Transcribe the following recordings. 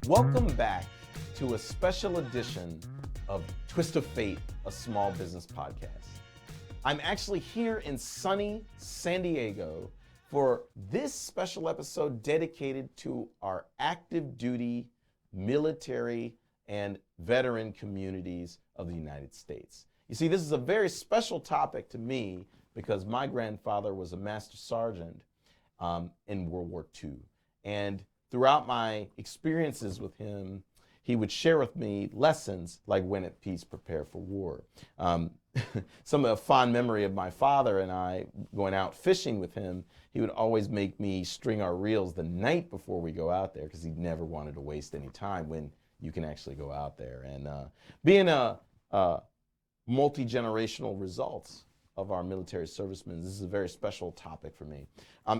Welcome back to a special edition of Twist of Fate, a small business podcast. I'm actually here in sunny San Diego for this special episode dedicated to our active duty, military, and veteran communities of the United States. You see, this is a very special topic to me because my grandfather was a master sergeant in World War II. And throughout my experiences with him, he would share with me lessons like when at peace, prepare for war. Some of a fond memory of my father and I going out fishing with him, he would always make me string our reels the night before we go out there because he never wanted to waste any time when you can actually go out there. And being a multi-generational results of our military servicemen, this is a very special topic for me.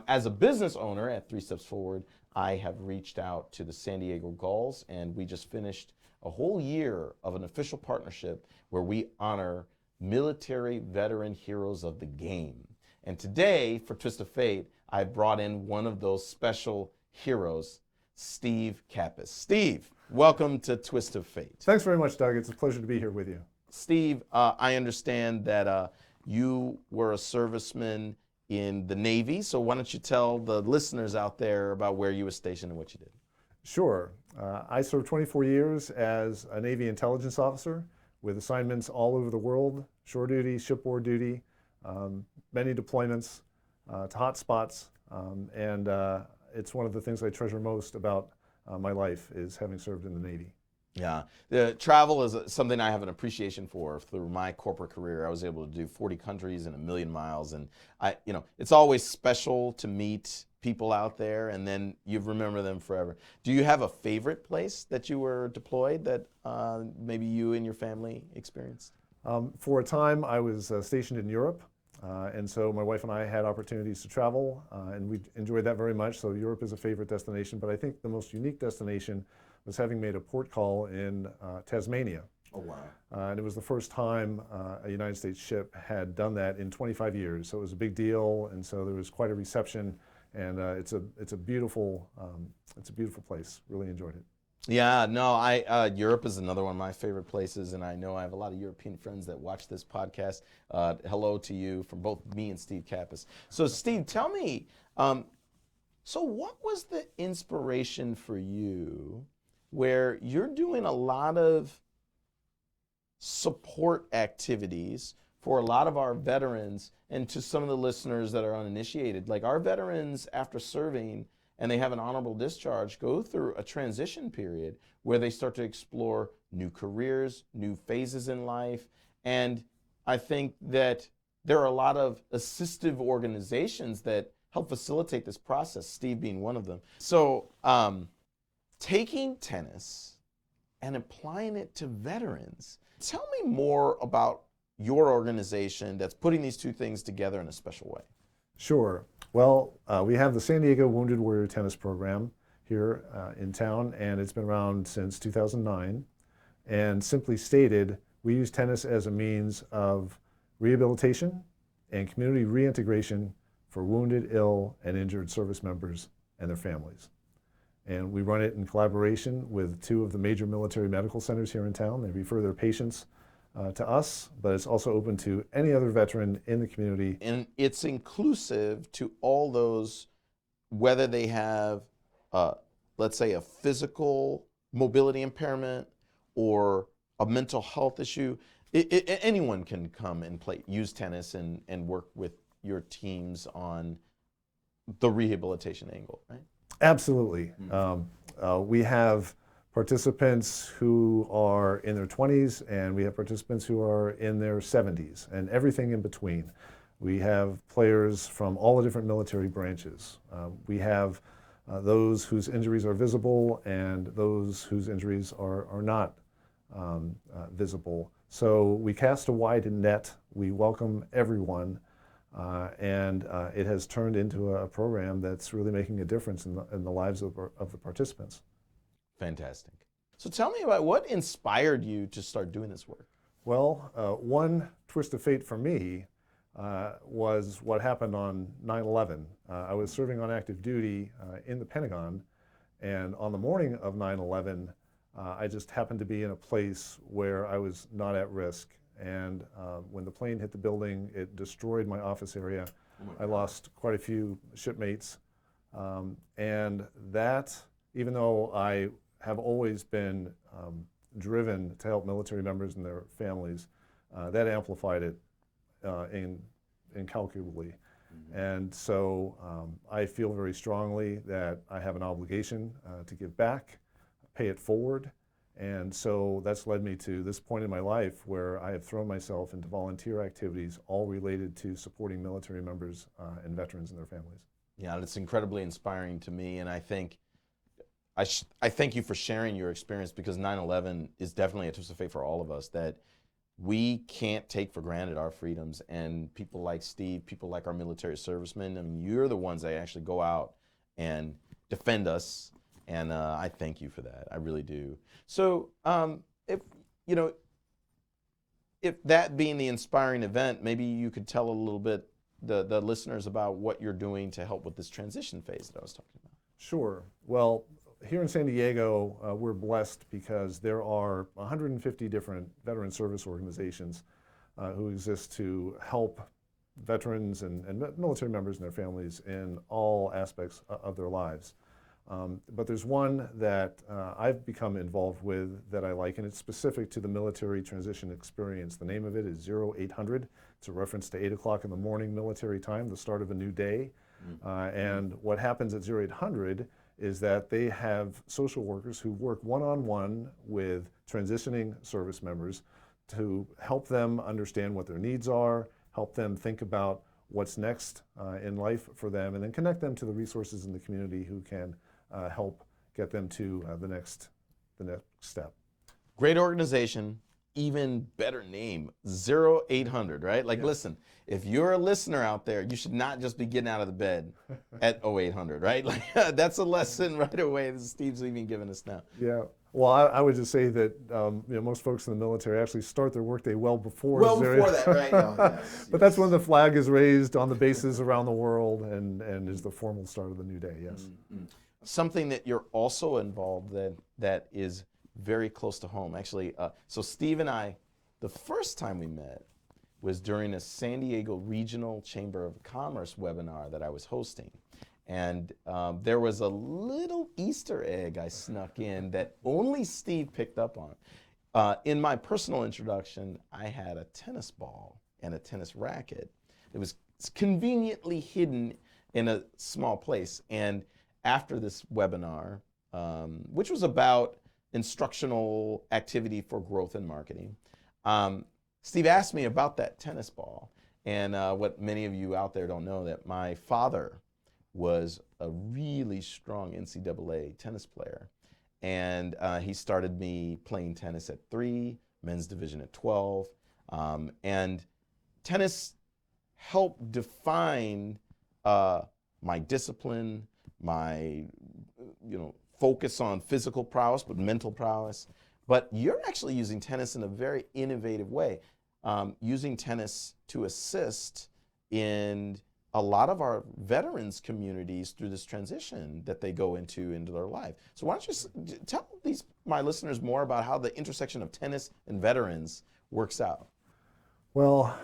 As a business owner at 3 Steps Forward, I have reached out to the San Diego Gulls, and we just finished a whole year of an official partnership where we honor military veteran heroes of the game. And today, for Twist of Fate, I brought in one of those special heroes, Steve Kappas. Steve, welcome to Twist of Fate. Thanks very much, Doug. It's a pleasure to be here with you. Steve, I understand that you were a serviceman in the Navy, so why don't you tell the listeners out there about where you were stationed and what you did? Sure. I served 24 years as a Navy intelligence officer with assignments all over the world, shore duty, shipboard duty, many deployments to hot spots, and it's one of the things I treasure most about my life is having served in the Navy. Yeah, the travel is something I have an appreciation for. Through my corporate career, I was able to do 40 countries and 1,000,000 miles, and it's always special to meet people out there, and then you remember them forever. Do you have a favorite place that you were deployed that maybe you and your family experienced? For a time, I was stationed in Europe, and so my wife and I had opportunities to travel, and we enjoyed that very much. So Europe is a favorite destination, but I think the most unique destination was having made a port call in Tasmania. Oh, wow. And it was the first time a United States ship had done that in 25 years. So it was a big deal, and so there was quite a reception, and it's a beautiful place. Really enjoyed it. Yeah, no, Europe is another one of my favorite places, and I know I have a lot of European friends that watch this podcast. Hello to you from both me and Steve Kappas. So Steve, tell me, so what was the inspiration for you where you're doing a lot of support activities for a lot of our veterans, and to some of the listeners that are uninitiated, like our veterans after serving and they have an honorable discharge go through a transition period where they start to explore new careers, new phases in life. And I think that there are a lot of assistive organizations that help facilitate this process, Steve being one of them. So taking tennis and applying it to veterans, tell me more about your organization that's putting these two things together in a special way. Sure. Well, we have the San Diego Wounded Warrior Tennis Program here in town, and it's been around since 2009. And simply stated, we use tennis as a means of rehabilitation and community reintegration for wounded, ill, and injured service members and their families. And we run it in collaboration with 2 of the major military medical centers here in town. They refer their patients to us, but it's also open to any other veteran in the community. And it's inclusive to all those, whether they have, let's say, a physical mobility impairment or a mental health issue. Anyone can come and use tennis and work with your teams on the rehabilitation angle, right? Absolutely. We have participants who are in their 20s, and we have participants who are in their 70s, and everything in between. We have players from all the different military branches. We have those whose injuries are visible and those whose injuries are not visible. So we cast a wide net. We welcome everyone. And it has turned into a program that's really making a difference in the lives of the participants. Fantastic. So tell me about what inspired you to start doing this work. Well, one twist of fate for me was what happened on 9/11. I was serving on active duty in the Pentagon, And on the morning of 9/11, I just happened to be in a place where I was not at risk. And when the plane hit the building, it destroyed my office area. I lost quite a few shipmates. And that, even though I have always been driven to help military members and their families, that amplified it incalculably. And so I feel very strongly that I have an obligation to give back, pay it forward. And so that's led me to this point in my life where I have thrown myself into volunteer activities, all related to supporting military members and veterans and their families. Yeah, it's incredibly inspiring to me, and I think I thank you for sharing your experience, because 9/11 is definitely a twist of fate for all of us, that we can't take for granted our freedoms. And people like Steve, people like our military servicemen, I mean, you're the ones that actually go out and defend us, and I thank you for that. I really do. So, if that being the inspiring event, maybe you could tell a little bit the listeners about what you're doing to help with this transition phase that I was talking about. Sure. Well, here in San Diego, we're blessed because there are 150 different veteran service organizations who exist to help veterans and military members and their families in all aspects of their lives. But there's one that I've become involved with that I like, and it's specific to the military transition experience. The name of it is 0800. It's a reference to 8 o'clock in the morning military time, the start of a new day. And what happens at 0800 is that they have social workers who work one-on-one with transitioning service members to help them understand what their needs are, help them think about what's next in life for them, and then connect them to the resources in the community who can help get them to the next step. Great organization, even better name, 0800, right? Like, listen, if you're a listener out there, you should not just be getting out of the bed at 0800, right? Like, that's a lesson right away that Steve's even giving us now. Yeah. Well, I would just say that most folks in the military actually start their workday well before. Before that, right? Oh, yes, but that's when the flag is raised on the bases around the world and is the formal start of the new day, yes. Mm-hmm. Something that you're also involved in that is very close to home. Actually, so Steve and I, the first time we met was during a San Diego Regional Chamber of Commerce webinar that I was hosting. And there was a little Easter egg I snuck in that only Steve picked up on. In my personal introduction, I had a tennis ball and a tennis racket. It was conveniently hidden in a small place. And after this webinar, which was about instructional activity for growth and marketing, Steve asked me about that tennis ball. And what many of you out there don't know, that my father was a really strong NCAA tennis player. And he started me playing tennis at 3, men's division at 12. And tennis helped define my discipline, my focus on physical prowess, but mental prowess. But you're actually using tennis in a very innovative way, using tennis to assist in a lot of our veterans communities through this transition that they go into their life. So why don't you tell my listeners more about how the intersection of tennis and veterans works out? Well,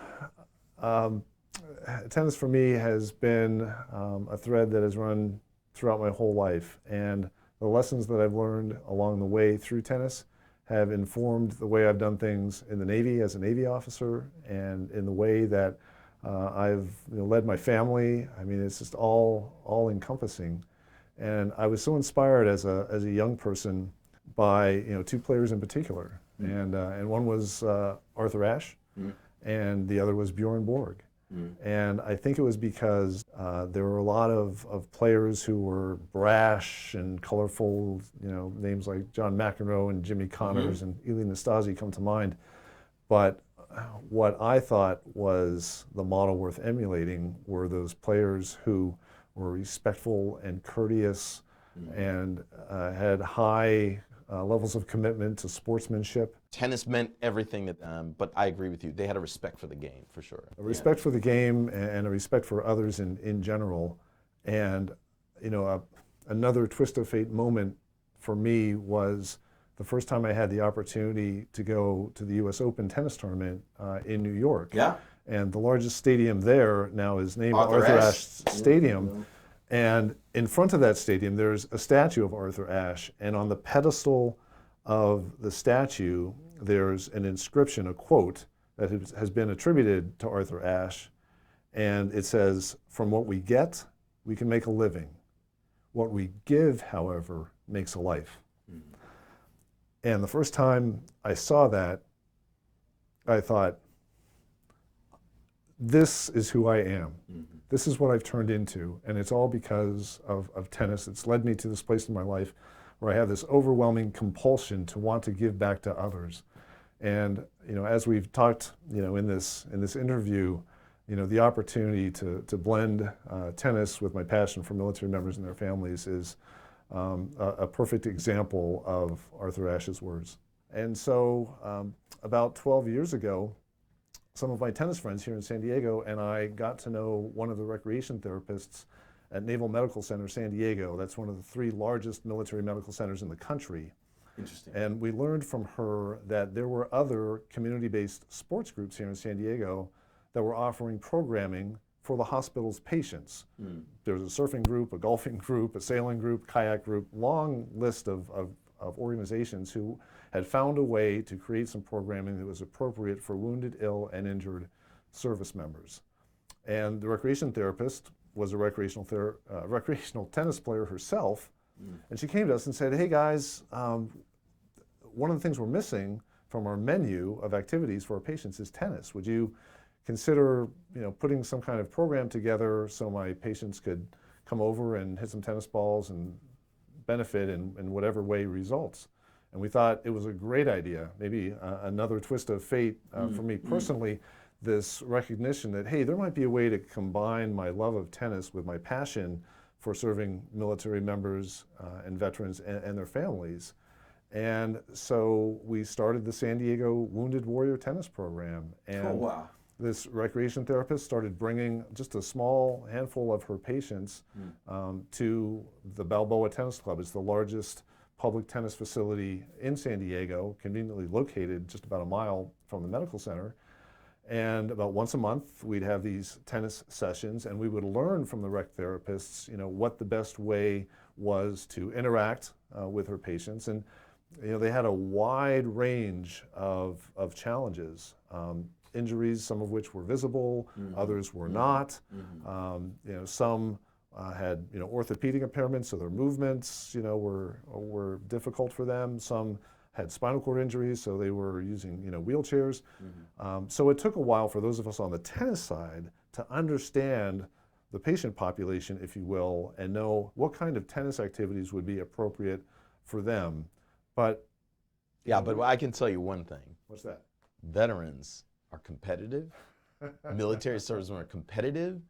tennis for me has been a thread that has run throughout my whole life, and the lessons that I've learned along the way through tennis have informed the way I've done things in the Navy as a Navy officer, and in the way that I've led my family. I mean, it's just all encompassing. And I was so inspired as a young person by 2 players in particular, and one was Arthur Ashe, and the other was Bjorn Borg. And I think it was because there were a lot of players who were brash and colorful, names like John McEnroe and Jimmy Connors and Eli Nastase come to mind. But what I thought was the model worth emulating were those players who were respectful and courteous and had high levels of commitment to sportsmanship. Tennis meant everything to them, but I agree with you. They had a respect for the game, for sure. A respect for the game and a respect for others in general. And, another twist of fate moment for me was the first time I had the opportunity to go to the U.S. Open tennis tournament in New York. Yeah. And the largest stadium there now is named Arthur Arthur Ashe. Ashe Stadium. And in front of that stadium, there's a statue of Arthur Ashe. And on the pedestal of the statue, there's an inscription, a quote, that has been attributed to Arthur Ashe. And it says, "From what we get, we can make a living. What we give, however, makes a life." Mm-hmm. And the first time I saw that, I thought, this is who I am. Mm-hmm. This is what I've turned into, and it's all because of tennis. It's led me to this place in my life where I have this overwhelming compulsion to want to give back to others. And as we've talked, in this interview, the opportunity to blend tennis with my passion for military members and their families is a perfect example of Arthur Ashe's words. And so about 12 years ago, some of my tennis friends here in San Diego and I got to know one of the recreation therapists at Naval Medical Center San Diego. That's one of the 3 largest military medical centers in the country. Interesting. And we learned from her that there were other community-based sports groups here in San Diego that were offering programming for the hospital's patients. Mm. There was a surfing group, a golfing group, a sailing group, kayak group, long list of organizations who had found a way to create some programming that was appropriate for wounded, ill, and injured service members. And the recreation therapist was a recreational tennis player herself, and she came to us and said, "Hey guys, one of the things we're missing from our menu of activities for our patients is tennis. Would you consider putting some kind of program together so my patients could come over and hit some tennis balls and benefit in whatever way results?" And we thought it was a great idea, maybe another twist of fate for me personally, this recognition that, hey, there might be a way to combine my love of tennis with my passion for serving military members and veterans and their families. And so we started the San Diego Wounded Warrior Tennis Program. And this recreation therapist started bringing just a small handful of her patients to the Balboa Tennis Club. It's the largest public tennis facility in San Diego, conveniently located just about a mile from the medical center. And about once a month, we'd have these tennis sessions, and we would learn from the rec therapists, what the best way was to interact with her patients. And they had a wide range of challenges. Injuries, some of which were visible, others were not. Some had orthopedic impairments, so their movements were difficult for them. Some had spinal cord injuries, so they were using wheelchairs. So it took a while for those of us on the tennis side to understand the patient population, if you will, and know what kind of tennis activities would be appropriate for them. But but I can tell you one thing. What's that? Veterans are competitive. Military servicemen are competitive.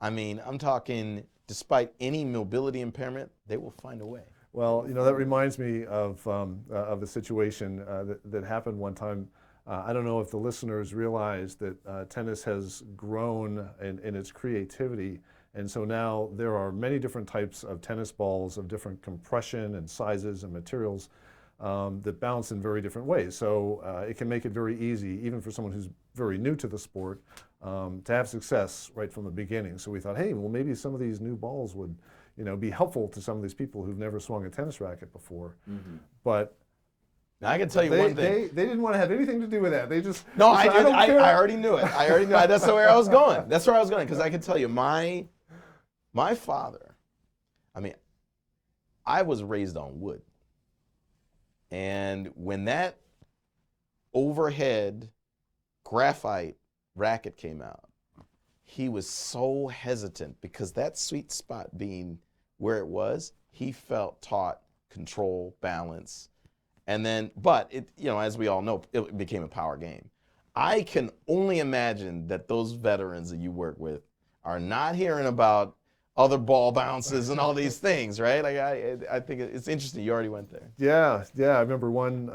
I mean, I'm talking, despite any mobility impairment, they will find a way. Well, that reminds me of a situation that happened one time. I don't know if the listeners realize that tennis has grown in its creativity, and so now there are many different types of tennis balls of different compression and sizes and materials that bounce in very different ways. So it can make it very easy, even for someone who's very new to the sport, to have success right from the beginning. So we thought, hey, well, maybe some of these new balls would be helpful to some of these people who've never swung a tennis racket before. But now I can tell you one thing. They didn't want to have anything to do with that. They just no. I already knew it. I already knew it. That's where I was going. That's where I was going, because I can tell you, my father. I mean, I was raised on wood, and when that overhead graphite racket came out, he was so hesitant, because that sweet spot being where it was, he felt taught control, balance, and then, but it, as we all know, it became a power game. I can only imagine that those veterans that you work with are not hearing about other ball bounces and all these things, right? Like I think it's interesting. You already went there. Yeah. I remember one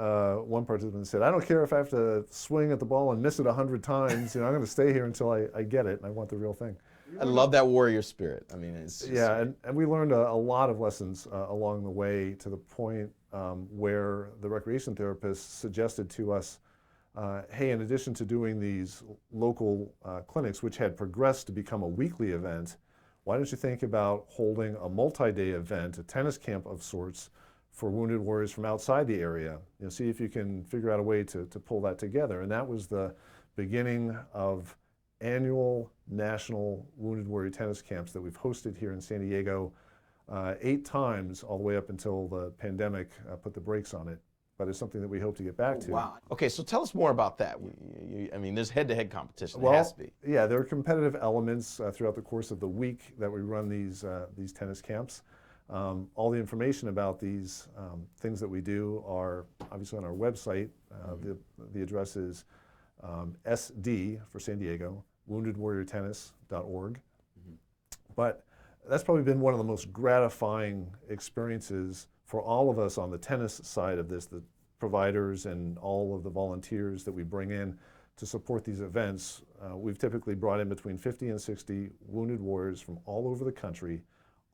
participant said, "I don't care if I have to swing at the ball and miss it 100 times. I'm going to stay here until I get it, and I want the real thing." I love that warrior spirit. I mean, it's just, Yeah, and we learned a lot of lessons along the way, to the point where the recreation therapist suggested to us, hey, in addition to doing these local clinics, which had progressed to become a weekly event, why don't you think about holding a multi-day event, a tennis camp of sorts, for wounded warriors from outside the area? See if you can figure out a way to pull that together. And that was the beginning of annual national wounded warrior tennis camps that we've hosted here in San Diego 8 times, all the way up until the pandemic put the brakes on it. But it's something that we hope to get back to. Wow. Okay, so tell us more about that. I mean, there's head-to-head competition. Well, it has to be. Yeah, there are competitive elements throughout the course of the week that we run these tennis camps. All the information about these things that we do are obviously on our website. The address is SD for San Diego, woundedwarriortennis.org. But that's probably been one of the most gratifying experiences for all of us on the tennis side of this, the providers and all of the volunteers that we bring in to support these events. We've typically brought in between 50 and 60 wounded warriors from all over the country,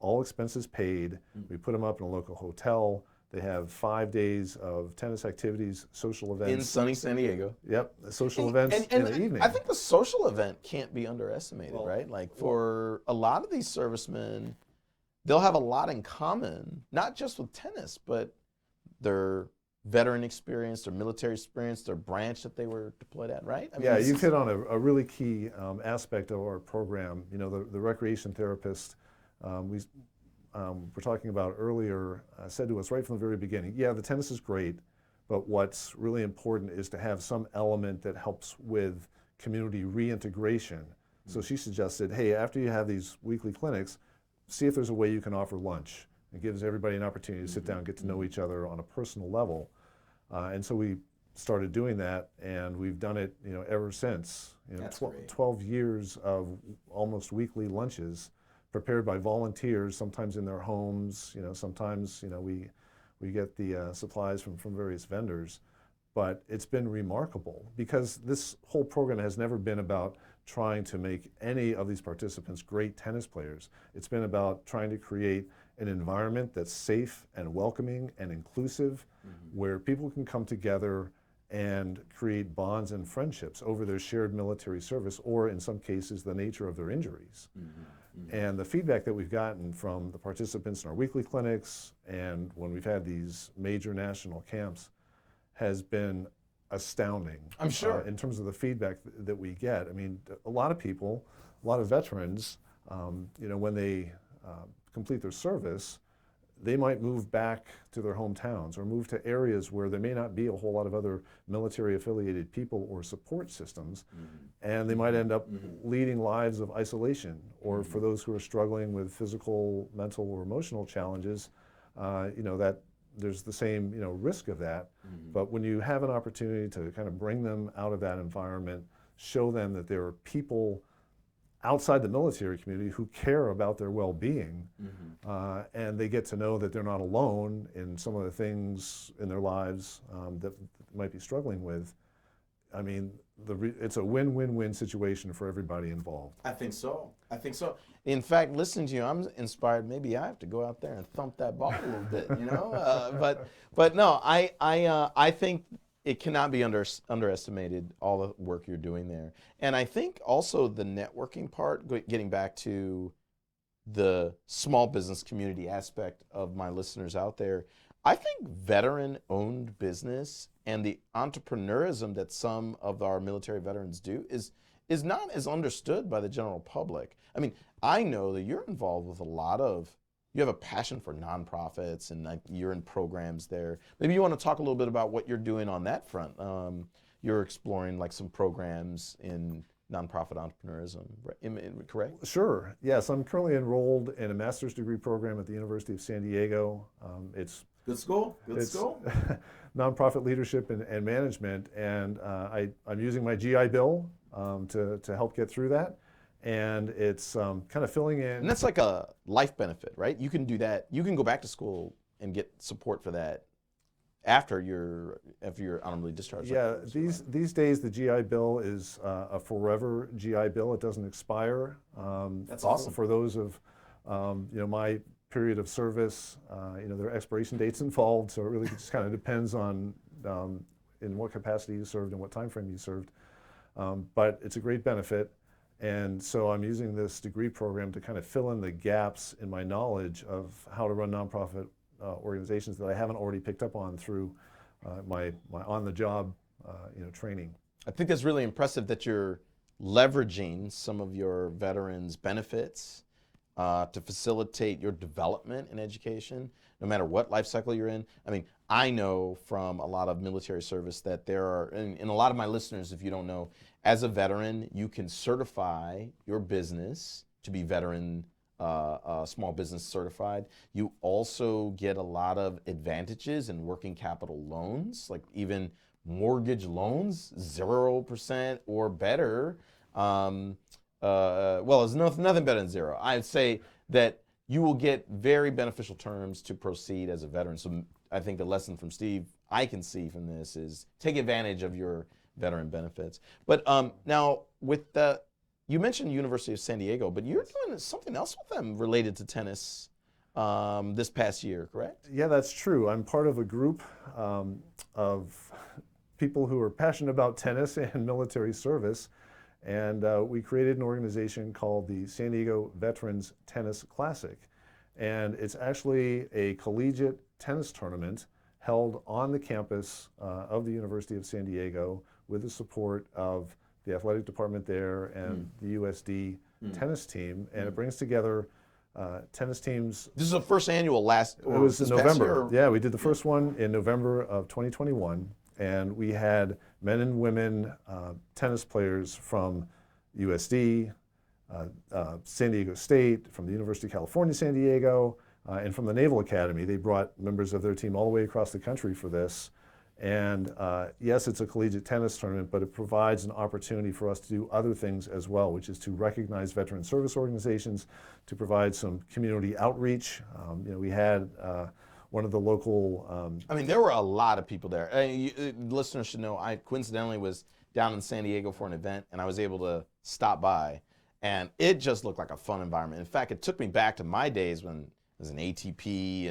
all expenses paid. We put them up in a local hotel. They have 5 days of tennis activities, social events. In sunny San Diego. Yep, social events in the evening. I think the social event can't be underestimated, right? Like, for a lot of these servicemen, they'll have a lot in common, not just with tennis, but their veteran experience, their military experience, their branch that they were deployed at, right? I mean, yeah, you've hit on a really key aspect of our program. The recreation therapist we were talking about earlier said to us right from the very beginning, yeah, the tennis is great, but what's really important is to have some element that helps with community reintegration. So she suggested, hey, after you have these weekly clinics, see if there's a way you can offer lunch. It gives everybody an opportunity to sit down and get to know each other on a personal level. And so we started doing that, and we've done it ever since. That's great. 12 years of almost weekly lunches prepared by volunteers, sometimes in their homes, sometimes we get the supplies from various vendors. But it's been remarkable, because this whole program has never been about trying to make any of these participants great tennis players. It's been about trying to create an environment that's safe and welcoming and inclusive, where people can come together and create bonds and friendships over their shared military service, or in some cases, the nature of their injuries. And the feedback that we've gotten from the participants in our weekly clinics and when we've had these major national camps has been astounding. I'm sure. In terms of the feedback that we get. I mean, a lot of people, a lot of veterans, when they complete their service, they might move back to their hometowns or move to areas where there may not be a whole lot of other military affiliated people or support systems, and they might end up leading lives of isolation, or for those who are struggling with physical, mental, or emotional challenges, that there's the same risk of that. But when you have an opportunity to kind of bring them out of that environment, show them that there are people outside the military community who care about their well-being, and they get to know that they're not alone in some of the things in their lives that might be struggling with. I mean, it's a win-win-win situation for everybody involved. I think so. In fact, listening to you, I'm inspired. Maybe I have to go out there and thump that ball a little bit, But no, I think it cannot be underestimated, all the work you're doing there. And I think also the networking part, getting back to the small business community aspect of my listeners out there, I think veteran-owned business and the entrepreneurism that some of our military veterans do is not as understood by the general public. I mean, I know that you're involved with you have a passion for nonprofits, and you're in programs there. Maybe you want to talk a little bit about what you're doing on that front. You're exploring some programs in nonprofit entrepreneurism, right? Correct? Sure. Yes, I'm currently enrolled in a master's degree program at the University of San Diego. It's good school. Good school. Nonprofit leadership and management, and I'm using my GI Bill to help get through that. And it's kind of filling in. And that's like a life benefit, right? You can do that. You can go back to school and get support for that after you're honorably discharged. Yeah, these days the GI Bill is a forever GI Bill. It doesn't expire. That's awesome. For those of my period of service, there are expiration dates involved, so it really just kind of depends on in what capacity you served and what time frame you served. But it's a great benefit, and so I'm using this degree program to kind of fill in the gaps in my knowledge of how to run nonprofit organizations that I haven't already picked up on through my on-the-job training. I think that's really impressive that you're leveraging some of your veterans' benefits to facilitate your development in education, no matter what life cycle you're in. I mean, I know from a lot of military service that there are, and a lot of my listeners, if you don't know, as a veteran, you can certify your business to be veteran small business certified. You also get a lot of advantages in working capital loans, like even mortgage loans, 0% or better. Well, there's nothing better than zero. I'd say that you will get very beneficial terms to proceed as a veteran. So I think the lesson from Steve I can see from this is take advantage of your veteran benefits. But now with the, you mentioned University of San Diego, but you're doing something else with them related to tennis this past year, correct? Yeah, that's true. I'm part of a group of people who are passionate about tennis and military service, and we created an organization called the San Diego Veterans Tennis Classic. And it's actually a collegiate tennis tournament held on the campus of the University of San Diego with the support of the athletic department there and the USD tennis team, and it brings together tennis teams. This is the first annual It was in November. Yeah, we did the first one in November of 2021, and we had men and women tennis players from USD, San Diego State, from the University of California, San Diego, and from the Naval Academy. They brought members of their team all the way across the country for this. And yes, it's a collegiate tennis tournament, but it provides an opportunity for us to do other things as well, which is to recognize veteran service organizations, to provide some community outreach. We had one of the local... I mean, there were a lot of people there. Listeners should know, I coincidentally was down in San Diego for an event, and I was able to stop by, and it just looked like a fun environment. In fact, it took me back to my days when it was an ATP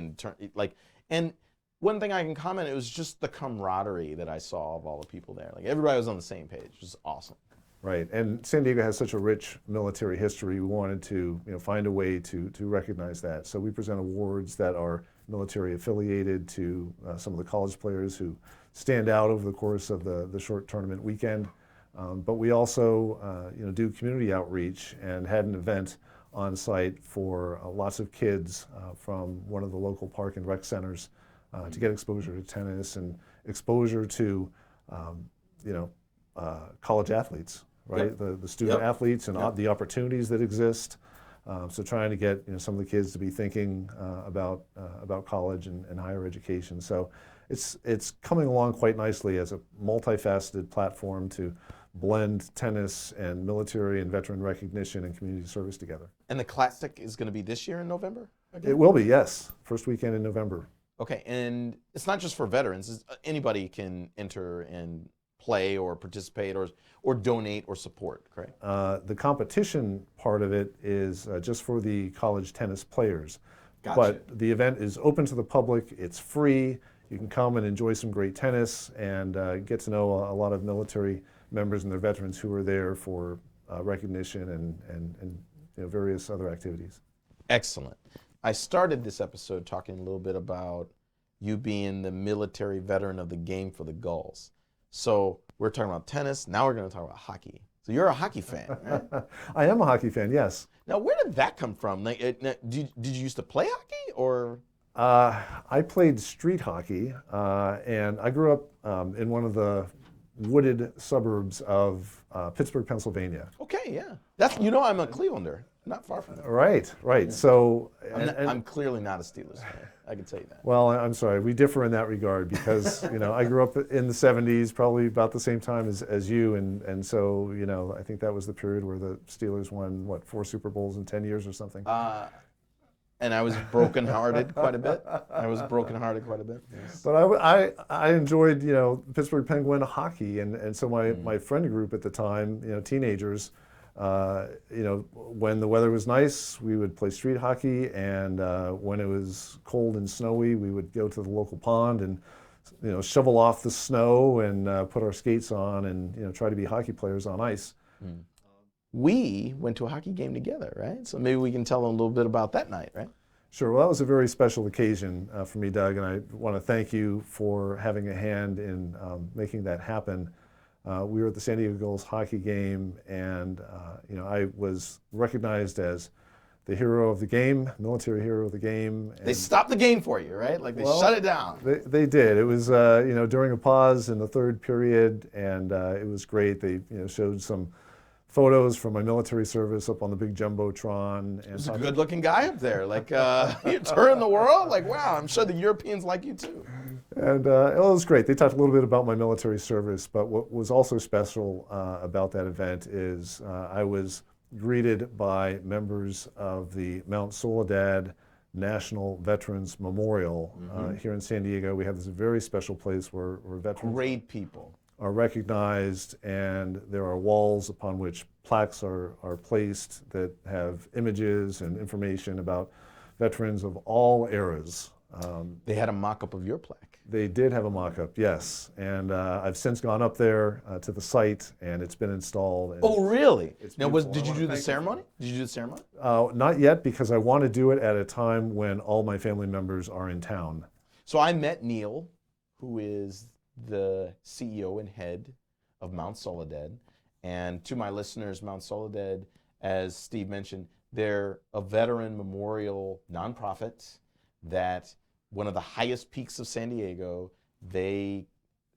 and one thing I can comment, it was just the camaraderie that I saw of all the people there. Like everybody was on the same page. It was awesome. Right, and San Diego has such a rich military history. We wanted to find a way to recognize that. So we present awards that are military affiliated to some of the college players who stand out over the course of the short tournament weekend. But we also do community outreach and had an event on site for lots of kids from one of the local park and rec centers to get exposure to tennis and exposure to college athletes, right? Yep. The student athletes and the opportunities that exist. So trying to get some of the kids to be thinking about college and higher education. So it's coming along quite nicely as a multifaceted platform to blend tennis and military and veteran recognition and community service together. And the Classic is going to be this year in November? Again? It will be, yes. First weekend in November. Okay, and it's not just for veterans. Anybody can enter and play or participate or donate or support, correct? The competition part of it is just for the college tennis players. Gotcha. But the event is open to the public. It's free. You can come and enjoy some great tennis and get to know a lot of military members and their veterans who are there for recognition and various other activities. Excellent. I started this episode talking a little bit about you being the military veteran of the game for the Gulls. So we're talking about tennis. Now we're going to talk about hockey. So you're a hockey fan, right? I am a hockey fan, yes. Now, where did that come from? Did you used to play hockey, or? I played street hockey, and I grew up in one of the wooded suburbs of Pittsburgh, Pennsylvania. Okay, yeah. I'm a Clevelander. Not far from there. Right. Yeah. So I'm clearly not a Steelers fan. I can tell you that. Well, I'm sorry. We differ in that regard because I grew up in the '70s, probably about the same time as you, and so I think that was the period where the Steelers won 4 Super Bowls in 10 years or something. and I was brokenhearted quite a bit. Yes. But I enjoyed, Pittsburgh Penguin hockey, and so my friend group at the time, teenagers, when the weather was nice, we would play street hockey, and when it was cold and snowy, we would go to the local pond and shovel off the snow and put our skates on and try to be hockey players on ice. We went to a hockey game together, right? So maybe we can tell them a little bit about that night, right? Sure. Well, that was a very special occasion for me, Doug, and I want to thank you for having a hand in making that happen. We were at the San Diego Gulls hockey game, and I was recognized as the hero of the game, military hero of the game. They stopped the game for you, right? Like they shut it down. They did. It was during a pause in the third period, and it was great. They showed some photos from my military service up on the big jumbotron. And There's a good-looking guy up there. Like you're touring the world. Like wow, I'm sure the Europeans like you too. And it was great. They talked a little bit about my military service, but what was also special about that event is I was greeted by members of the Mount Soledad National Veterans Memorial here in San Diego. We have this very special place where veterans great people are recognized, and there are walls upon which plaques are placed that have images and information about veterans of all eras. They had a mock-up of your plaque. They did have a mock-up, yes, and I've since gone up there to the site, and it's been installed. And oh, really? Now, did you do the ceremony? Did you do the ceremony? Not yet, because I want to do it at a time when all my family members are in town. So I met Neil, who is the CEO and head of Mount Soledad. And to my listeners, Mount Soledad, as Steve mentioned, they're a veteran memorial nonprofit that one of the highest peaks of San Diego, they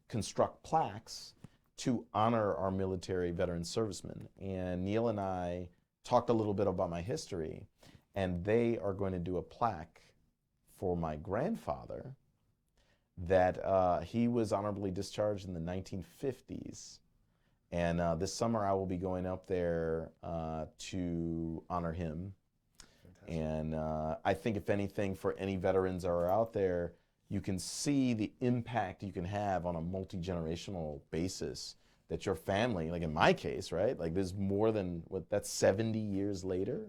construct plaques to honor our military veteran servicemen. And Neil and I talked a little bit about my history, and they are going to do a plaque for my grandfather that he was honorably discharged in the 1950s. And this summer I will be going up there to honor him. Fantastic. And I think if anything, for any veterans that are out there, you can see the impact you can have on a multi-generational basis that your family, like in my case, right? Like there's more than, that's 70 years later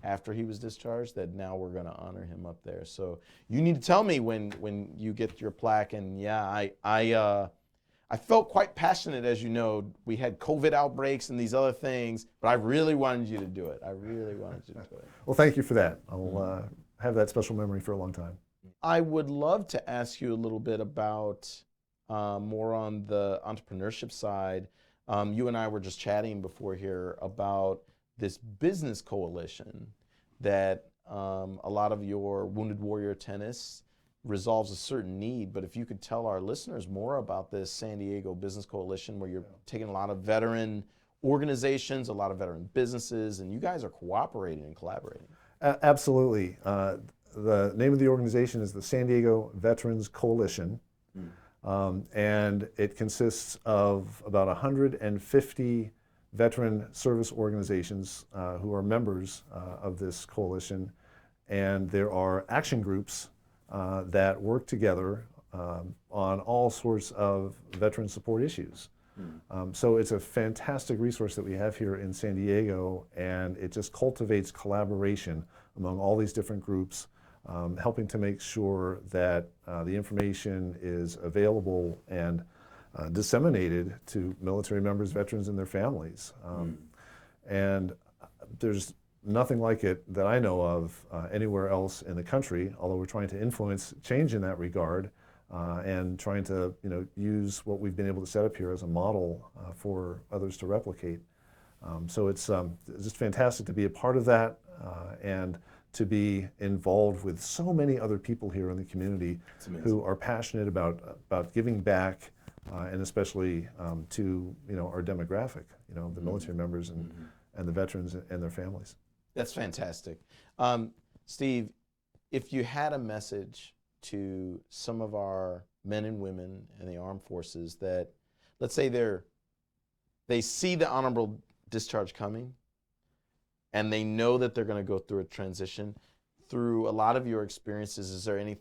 after he was discharged, that now we're going to honor him up there. So you need to tell me when you get your plaque. And yeah, I felt quite passionate, as you know. We had COVID outbreaks and these other things, but I really wanted you to do it. Well, thank you for that. I'll have that special memory for a long time. I would love to ask you a little bit about more on the entrepreneurship side. You and I were just chatting before here about this business coalition that a lot of your Wounded Warrior tennis resolves a certain need. But if you could tell our listeners more about this San Diego Business Coalition, where you're taking a lot of veteran organizations, a lot of veteran businesses, and you guys are cooperating and collaborating. Absolutely. The name of the organization is the San Diego Veterans Coalition. And it consists of about 150 veteran service organizations who are members of this coalition. And there are action groups that work together on all sorts of veteran support issues. So it's a fantastic resource that we have here in San Diego, and it just cultivates collaboration among all these different groups, helping to make sure that the information is available and disseminated to military members, veterans, and their families. And there's nothing like it that I know of anywhere else in the country, although we're trying to influence change in that regard and trying to use what we've been able to set up here as a model for others to replicate. So it's just fantastic to be a part of that and to be involved with so many other people here in the community who are passionate about giving back and especially to our demographic, the military members and the veterans and their families. That's fantastic. Steve, if you had a message to some of our men and women in the armed forces that, let's say they see the honorable discharge coming and they know that they're going to go through a transition, through a lot of your experiences, is there any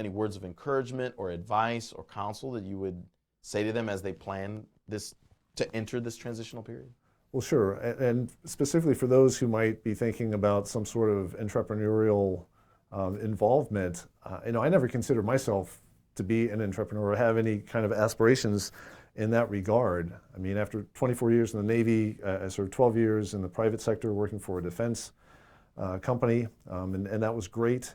words of encouragement or advice or counsel that you would say to them as they plan to enter this transitional period? Well, sure. And specifically for those who might be thinking about some sort of entrepreneurial involvement, I never considered myself to be an entrepreneur or have any kind of aspirations in that regard. I mean, after 24 years in the Navy, I served 12 years in the private sector working for a defense company, and that was great.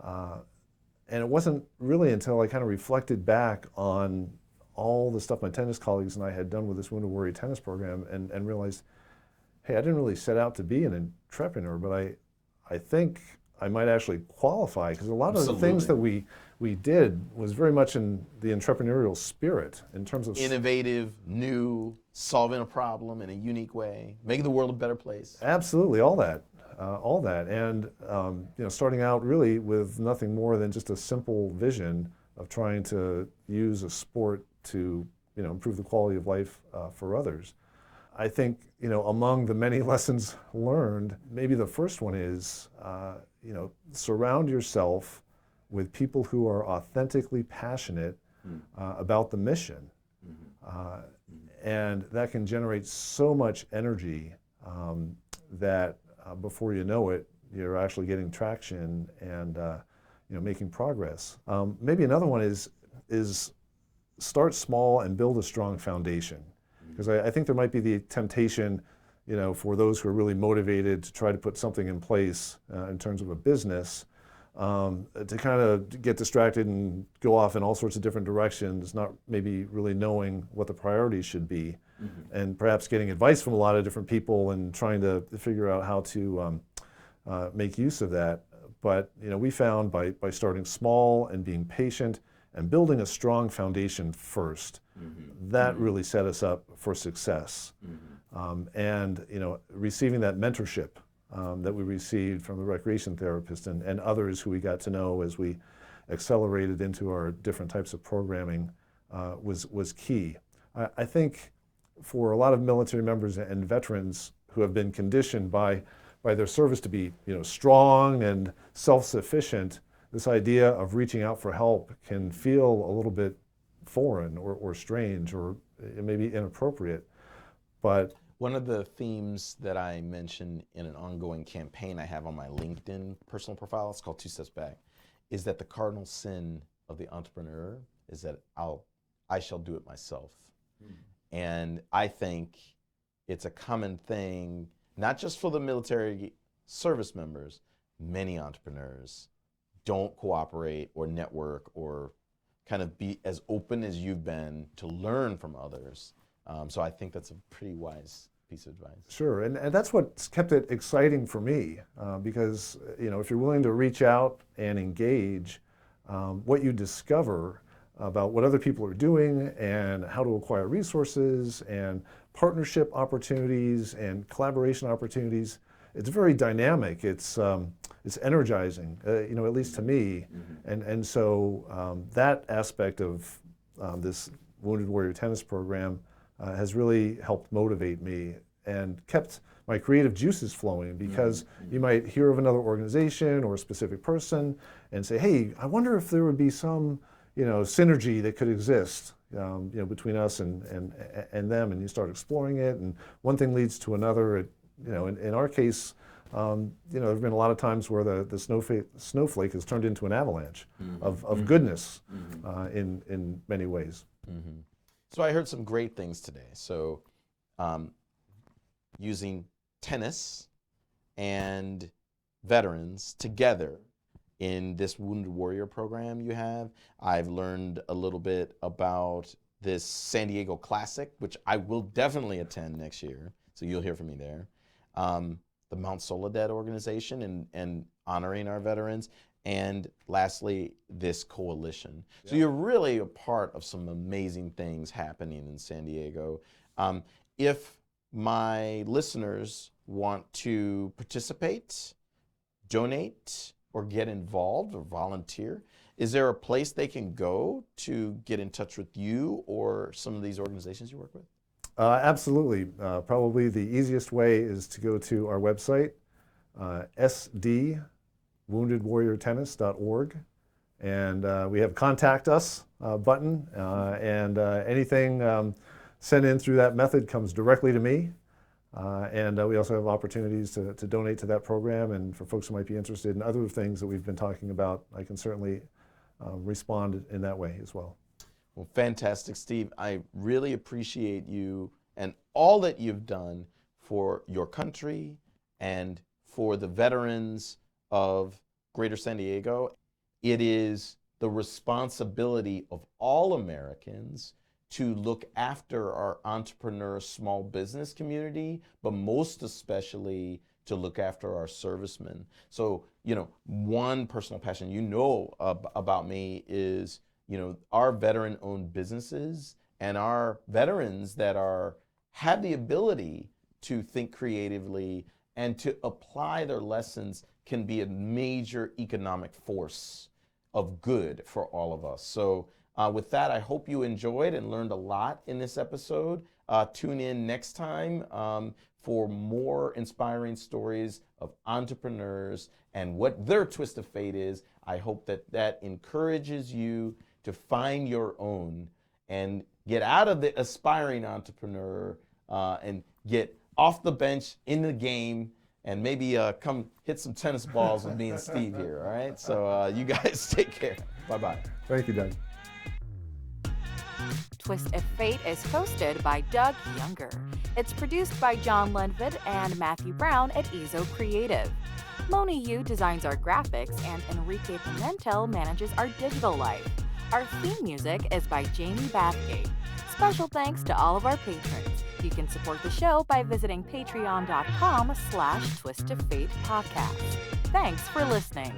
And it wasn't really until I kind of reflected back on all the stuff my tennis colleagues and I had done with this Wounded Warrior tennis program and realized, hey, I didn't really set out to be an entrepreneur, but I think I might actually qualify, because a lot of the things that we did was very much in the entrepreneurial spirit in terms of innovative, new, solving a problem in a unique way, making the world a better place. Absolutely, all that. And starting out really with nothing more than just a simple vision of trying to use a sport to improve the quality of life for others. I think among the many lessons learned, maybe the first one is surround yourself with people who are authentically passionate about the mission, and that can generate so much energy that before you know it, you're actually getting traction and making progress. Maybe another one is start small and build a strong foundation, because I think there might be the temptation, for those who are really motivated to try to put something in place in terms of a business, to kind of get distracted and go off in all sorts of different directions, not maybe really knowing what the priorities should be, and perhaps getting advice from a lot of different people and trying to figure out how to make use of that. But we found by starting small and being patient and building a strong foundation first, that really set us up for success. And receiving that mentorship that we received from the recreation therapist and others who we got to know as we accelerated into our different types of programming was key. I think for a lot of military members and veterans who have been conditioned by their service to be strong and self-sufficient, this idea of reaching out for help can feel a little bit foreign or strange or maybe inappropriate. But one of the themes that I mentioned in an ongoing campaign I have on my LinkedIn personal profile, it's called 2 Steps Back, is that the cardinal sin of the entrepreneur is that I shall do it myself. And I think it's a common thing, not just for the military service members, many entrepreneurs don't cooperate or network or kind of be as open as you've been to learn from others. So I think that's a pretty wise piece of advice. Sure, and that's what's kept it exciting for me, because if you're willing to reach out and engage, what you discover about what other people are doing and how to acquire resources and partnership opportunities and collaboration opportunities, it's very dynamic. It's energizing, at least to me, and so that aspect of this Wounded Warrior tennis program has really helped motivate me and kept my creative juices flowing, because you might hear of another organization or a specific person and say, hey, I wonder if there would be some synergy that could exist between us and them, and you start exploring it, and one thing leads to another. In our case, there have been a lot of times where the snowflake has turned into an avalanche of goodness in many ways. So I heard some great things today. So using tennis and veterans together in this Wounded Warrior program you have, I've learned a little bit about this San Diego Classic, which I will definitely attend next year. So you'll hear from me there. The Mount Soledad organization and honoring our veterans. And lastly, this coalition. So you're really a part of some amazing things happening in San Diego. If my listeners want to participate, donate, or get involved or volunteer, is there a place they can go to get in touch with you or some of these organizations you work with? Absolutely. Probably the easiest way is to go to our website, sd woundedwarriortennis.org. And we have Contact Us button, and anything sent in through that method comes directly to me. And we also have opportunities to donate to that program, and for folks who might be interested in other things that we've been talking about, I can certainly respond in that way as well. Well, fantastic, Steve. I really appreciate you and all that you've done for your country and for the veterans of Greater San Diego. It is the responsibility of all Americans to look after our entrepreneur small business community, but most especially to look after our servicemen. So, one personal passion about me is, our veteran-owned businesses and our veterans that have the ability to think creatively and to apply their lessons can be a major economic force of good for all of us. So with that, I hope you enjoyed and learned a lot in this episode. Tune in next time for more inspiring stories of entrepreneurs and what their twist of fate is. I hope that encourages you to find your own and get out of the aspiring entrepreneur and get off the bench in the game, and maybe come hit some tennis balls with me and Steve here, all right? So you guys take care. Bye-bye. Thank you, Doug. Twist of Fate is hosted by Doug Younger. It's produced by John Lundvid and Matthew Brown at Ezo Creative. Moni Yu designs our graphics, and Enrique Pimentel manages our digital life. Our theme music is by Jamie Bathgate. Special thanks to all of our patrons. You can support the show by visiting patreon.com/twistoffate podcast. Thanks for listening.